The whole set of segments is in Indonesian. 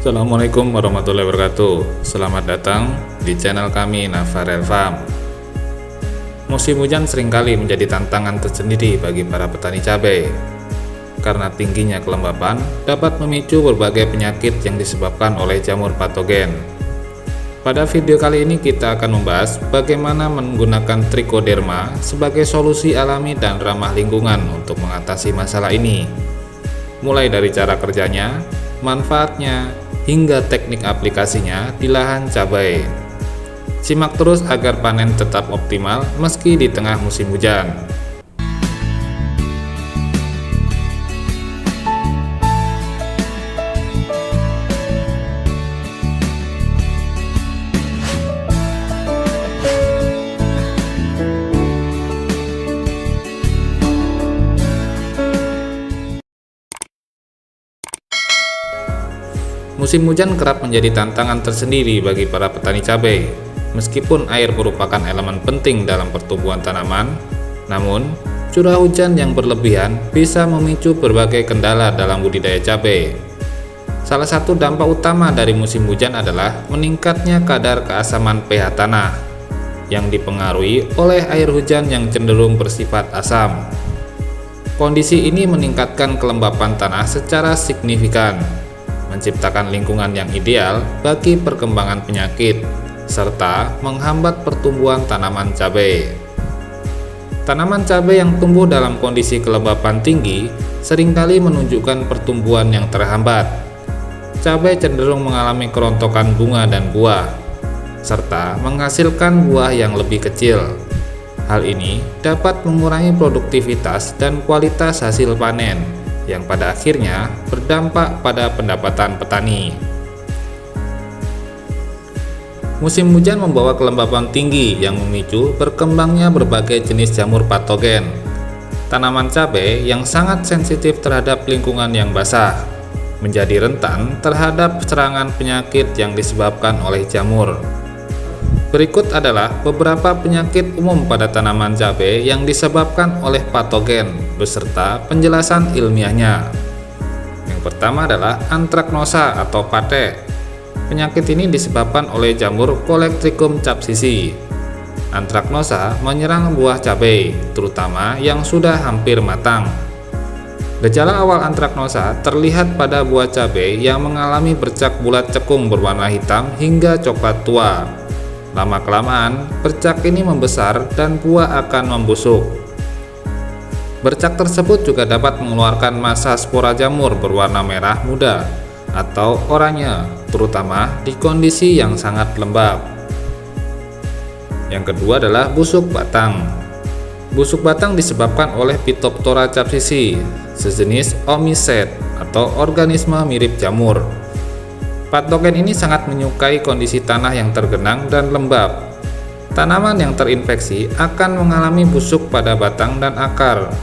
Assalamualaikum warahmatullahi wabarakatuh. Selamat datang di channel kami Navarel Farm. Musim hujan seringkali menjadi tantangan tersendiri bagi para petani cabai. Karena tingginya kelembapan dapat memicu berbagai penyakit yang disebabkan oleh jamur patogen. Pada video kali ini kita akan membahas bagaimana menggunakan Trichoderma sebagai solusi alami dan ramah lingkungan untuk mengatasi masalah ini. Mulai dari cara kerjanya, manfaatnya, hingga teknik aplikasinya di lahan cabai. Simak terus agar panen tetap optimal meski di tengah musim hujan. Musim hujan kerap menjadi tantangan tersendiri bagi para petani cabai. Meskipun air merupakan elemen penting dalam pertumbuhan tanaman, namun curah hujan yang berlebihan bisa memicu berbagai kendala dalam budidaya cabai. Salah satu dampak utama dari musim hujan adalah meningkatnya kadar keasaman pH tanah yang dipengaruhi oleh air hujan yang cenderung bersifat asam. Kondisi ini meningkatkan kelembapan tanah secara signifikan, menciptakan lingkungan yang ideal bagi perkembangan penyakit, serta menghambat pertumbuhan tanaman cabai. Tanaman cabai yang tumbuh dalam kondisi kelembapan tinggi seringkali menunjukkan pertumbuhan yang terhambat. Cabai cenderung mengalami kerontokan bunga dan buah, serta menghasilkan buah yang lebih kecil. Hal ini dapat mengurangi produktivitas dan kualitas hasil panen, yang pada akhirnya berdampak pada pendapatan petani. Musim hujan membawa kelembapan tinggi yang memicu berkembangnya berbagai jenis jamur patogen. Tanaman cabai yang sangat sensitif terhadap lingkungan yang basah menjadi rentan terhadap serangan penyakit yang disebabkan oleh jamur. Berikut adalah beberapa penyakit umum pada tanaman cabai yang disebabkan oleh patogen beserta penjelasan ilmiahnya. Yang pertama adalah Anthracnosa atau pate. Penyakit ini disebabkan oleh jamur Colectrichum capsicii. Anthracnosa menyerang buah cabai, terutama yang sudah hampir matang. Gejala awal Anthracnosa terlihat pada buah cabai yang mengalami bercak bulat cekung berwarna hitam hingga coklat tua. Lama-kelamaan, bercak ini membesar dan buah akan membusuk. Bercak tersebut juga dapat mengeluarkan massa spora jamur berwarna merah muda atau oranye, terutama di kondisi yang sangat lembab. Yang kedua adalah busuk batang. Busuk batang disebabkan oleh Phytophthora capsicii, sejenis omicet atau organisme mirip jamur. Patogen ini sangat menyukai kondisi tanah yang tergenang dan lembab. Tanaman yang terinfeksi akan mengalami busuk pada batang dan akar.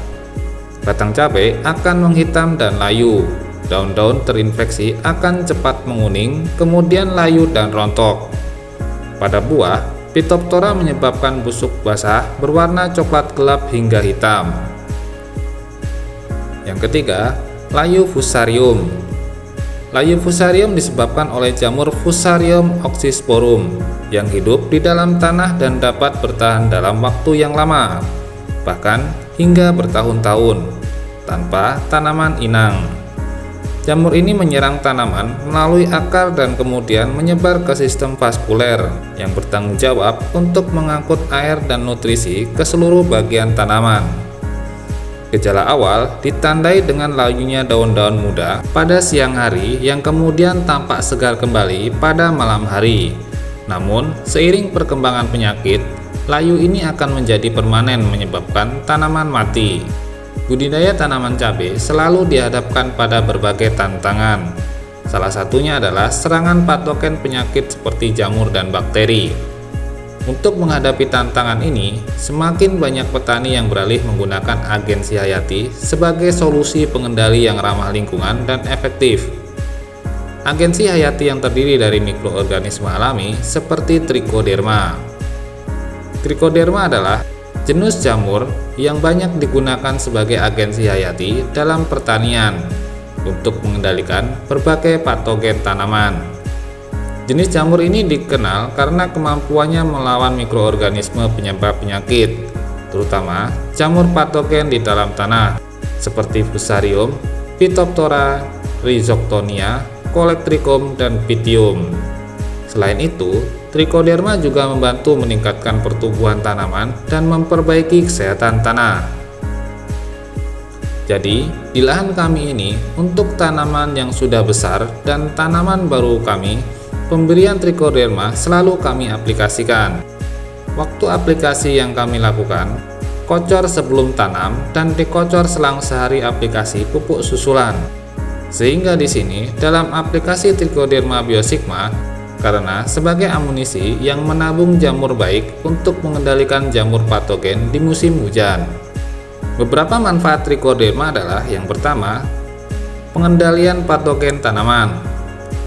Batang cabai akan menghitam dan layu. Daun-daun terinfeksi akan cepat menguning, kemudian layu dan rontok. Pada buah, Phytophthora menyebabkan busuk basah berwarna coklat gelap hingga hitam. Yang ketiga, layu fusarium. Layu fusarium disebabkan oleh jamur Fusarium oxysporum yang hidup di dalam tanah dan dapat bertahan dalam waktu yang lama, bahkan hingga bertahun-tahun, tanpa tanaman inang. Jamur ini menyerang tanaman melalui akar dan kemudian menyebar ke sistem vaskuler yang bertanggung jawab untuk mengangkut air dan nutrisi ke seluruh bagian tanaman. Gejala awal ditandai dengan layunya daun-daun muda pada siang hari yang kemudian tampak segar kembali pada malam hari. Namun, seiring perkembangan penyakit, layu ini akan menjadi permanen menyebabkan tanaman mati. Budidaya tanaman cabai selalu dihadapkan pada berbagai tantangan. Salah satunya adalah serangan patogen penyakit seperti jamur dan bakteri. Untuk menghadapi tantangan ini, semakin banyak petani yang beralih menggunakan agensi hayati sebagai solusi pengendali yang ramah lingkungan dan efektif. Agensi hayati yang terdiri dari mikroorganisme alami seperti Trichoderma. Trichoderma adalah jenis jamur yang banyak digunakan sebagai agensi hayati dalam pertanian. untuk mengendalikan berbagai patogen tanaman. Jenis jamur ini dikenal karena kemampuannya melawan mikroorganisme penyebab penyakit, terutama jamur patogen di dalam tanah seperti Fusarium, Phytophthora, Rhizoctonia, Colectrichum, dan Pythium. Selain itu, Trichoderma juga membantu meningkatkan pertumbuhan tanaman dan memperbaiki kesehatan tanah. Jadi, di lahan kami ini, untuk tanaman yang sudah besar dan tanaman baru kami, pemberian Trichoderma selalu kami aplikasikan. Waktu aplikasi yang kami lakukan, kocor sebelum tanam dan dikocor selang sehari aplikasi pupuk susulan. Sehingga di sini dalam aplikasi Trichoderma Biosigma, karena sebagai amunisi yang menabung jamur baik untuk mengendalikan jamur patogen di musim hujan. Beberapa manfaat Trichoderma adalah yang pertama, pengendalian patogen tanaman.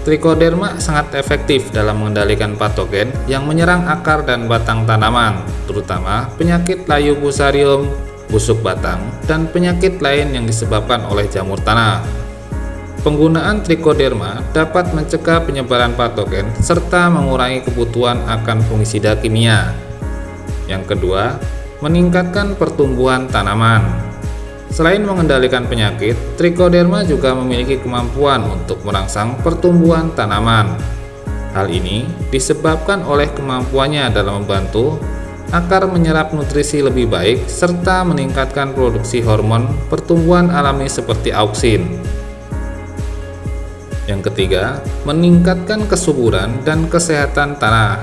Trichoderma sangat efektif dalam mengendalikan patogen yang menyerang akar dan batang tanaman, terutama penyakit layu Fusarium, busuk batang, dan penyakit lain yang disebabkan oleh jamur tanah. Penggunaan Trichoderma dapat mencegah penyebaran patogen serta mengurangi kebutuhan akan fungisida kimia. Yang kedua, meningkatkan pertumbuhan tanaman. Selain mengendalikan penyakit, Trichoderma juga memiliki kemampuan untuk merangsang pertumbuhan tanaman. Hal ini disebabkan oleh kemampuannya dalam membantu akar menyerap nutrisi lebih baik serta meningkatkan produksi hormon pertumbuhan alami seperti auksin. Yang ketiga, meningkatkan kesuburan dan kesehatan tanah.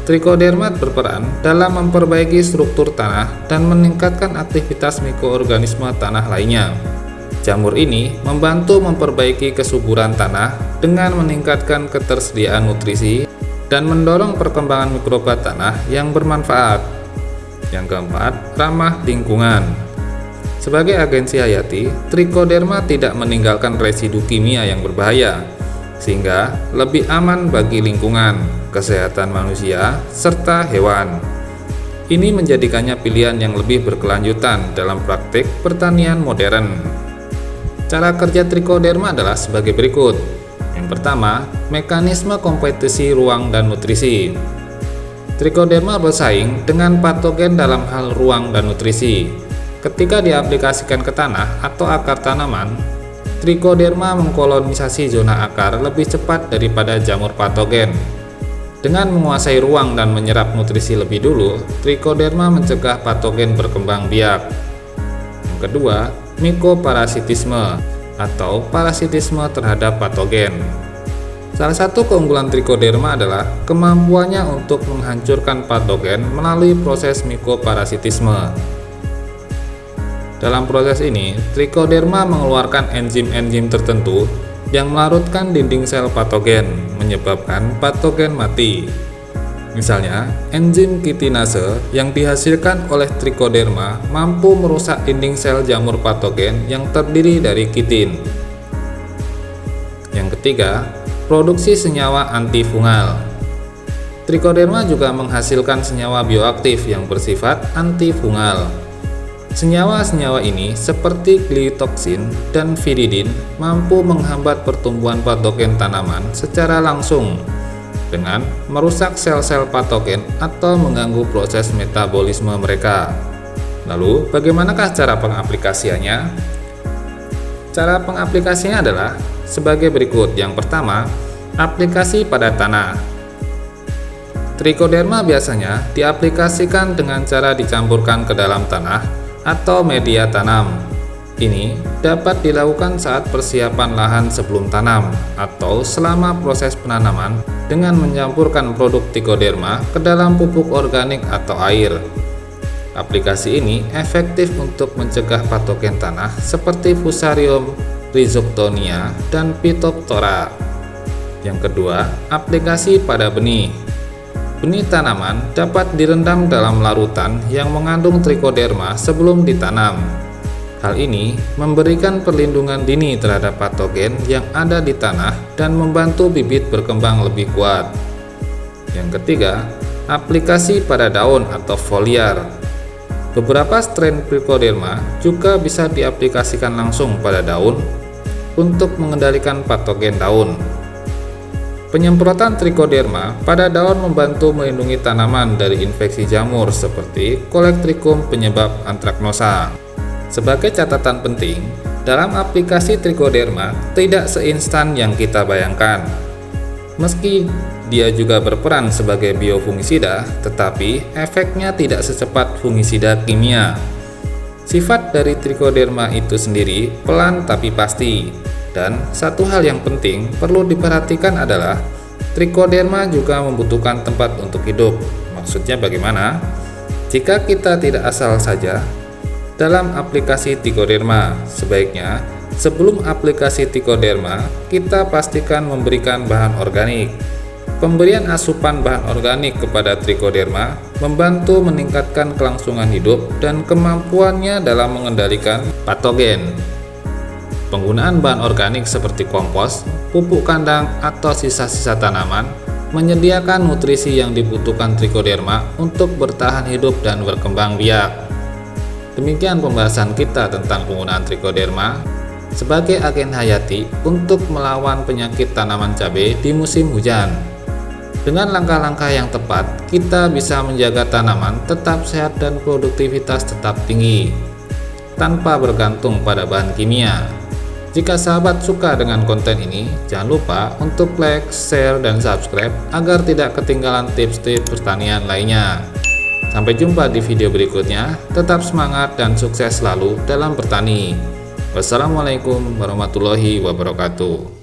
Trichoderma berperan dalam memperbaiki struktur tanah dan meningkatkan aktivitas mikroorganisme tanah lainnya. Jamur ini membantu memperbaiki kesuburan tanah dengan meningkatkan ketersediaan nutrisi dan mendorong perkembangan mikroba tanah yang bermanfaat. Yang keempat, ramah lingkungan. Sebagai agensi hayati, Trichoderma tidak meninggalkan residu kimia yang berbahaya, sehingga lebih aman bagi lingkungan, kesehatan manusia, serta hewan. Ini menjadikannya pilihan yang lebih berkelanjutan dalam praktik pertanian modern. Cara kerja Trichoderma adalah sebagai berikut. Yang pertama, mekanisme kompetisi ruang dan nutrisi. Trichoderma bersaing dengan patogen dalam hal ruang dan nutrisi. Ketika diaplikasikan ke tanah atau akar tanaman, Trichoderma mengkolonisasi zona akar lebih cepat daripada jamur patogen. Dengan menguasai ruang dan menyerap nutrisi lebih dulu, Trichoderma mencegah patogen berkembang biak. Yang kedua, mikoparasitisme atau parasitisme terhadap patogen. Salah satu keunggulan Trichoderma adalah kemampuannya untuk menghancurkan patogen melalui proses mikoparasitisme. Dalam proses ini, Trichoderma mengeluarkan enzim-enzim tertentu yang melarutkan dinding sel patogen, menyebabkan patogen mati. Misalnya, enzim kitinase yang dihasilkan oleh Trichoderma mampu merusak dinding sel jamur patogen yang terdiri dari kitin. Yang ketiga, produksi senyawa antifungal. Trichoderma juga menghasilkan senyawa bioaktif yang bersifat antifungal. Senyawa-senyawa ini seperti glitoksin dan viridin mampu menghambat pertumbuhan patogen tanaman secara langsung dengan merusak sel-sel patogen atau mengganggu proses metabolisme mereka. Lalu, bagaimanakah cara pengaplikasiannya? Cara pengaplikasinya adalah sebagai berikut. Yang pertama, aplikasi pada tanah. Trichoderma biasanya diaplikasikan dengan cara dicampurkan ke dalam tanah atau media tanam. Ini dapat dilakukan saat persiapan lahan sebelum tanam atau selama proses penanaman dengan mencampurkan produk Trichoderma ke dalam pupuk organik atau air. Aplikasi ini efektif untuk mencegah patogen tanah seperti Fusarium, Rhizoctonia, dan Phytophthora. Yang kedua, aplikasi pada benih. Benih tanaman dapat direndam dalam larutan yang mengandung Trichoderma sebelum ditanam. Hal ini memberikan perlindungan dini terhadap patogen yang ada di tanah dan membantu bibit berkembang lebih kuat. Yang ketiga, aplikasi pada daun atau foliar. Beberapa strain Trichoderma juga bisa diaplikasikan langsung pada daun, untuk mengendalikan patogen daun. Penyemprotan trichoderma pada daun membantu melindungi tanaman dari infeksi jamur seperti Colectrichum penyebab antraknosa. Sebagai catatan penting, dalam aplikasi trichoderma tidak seinstan yang kita bayangkan. Meski dia juga berperan sebagai biofungisida, tetapi efeknya tidak secepat fungisida kimia. Sifat dari trichoderma itu sendiri pelan tapi pasti. Dan satu hal yang penting perlu diperhatikan adalah trichoderma juga membutuhkan tempat untuk hidup. Maksudnya bagaimana? Jika kita tidak asal saja dalam aplikasi trichoderma, sebaiknya sebelum aplikasi trichoderma kita pastikan memberikan bahan organik. Pemberian asupan bahan organik kepada trichoderma membantu meningkatkan kelangsungan hidup dan kemampuannya dalam mengendalikan patogen. Penggunaan bahan organik seperti kompos, pupuk kandang, atau sisa-sisa tanaman menyediakan nutrisi yang dibutuhkan trichoderma untuk bertahan hidup dan berkembang biak. Demikian pembahasan kita tentang penggunaan trichoderma sebagai agen hayati untuk melawan penyakit tanaman cabai di musim hujan. Dengan langkah-langkah yang tepat, kita bisa menjaga tanaman tetap sehat dan produktivitas tetap tinggi, tanpa bergantung pada bahan kimia. Jika sahabat suka dengan konten ini, jangan lupa untuk like, share, dan subscribe agar tidak ketinggalan tips-tips pertanian lainnya. Sampai jumpa di video berikutnya, tetap semangat dan sukses selalu dalam bertani. Wassalamualaikum warahmatullahi wabarakatuh.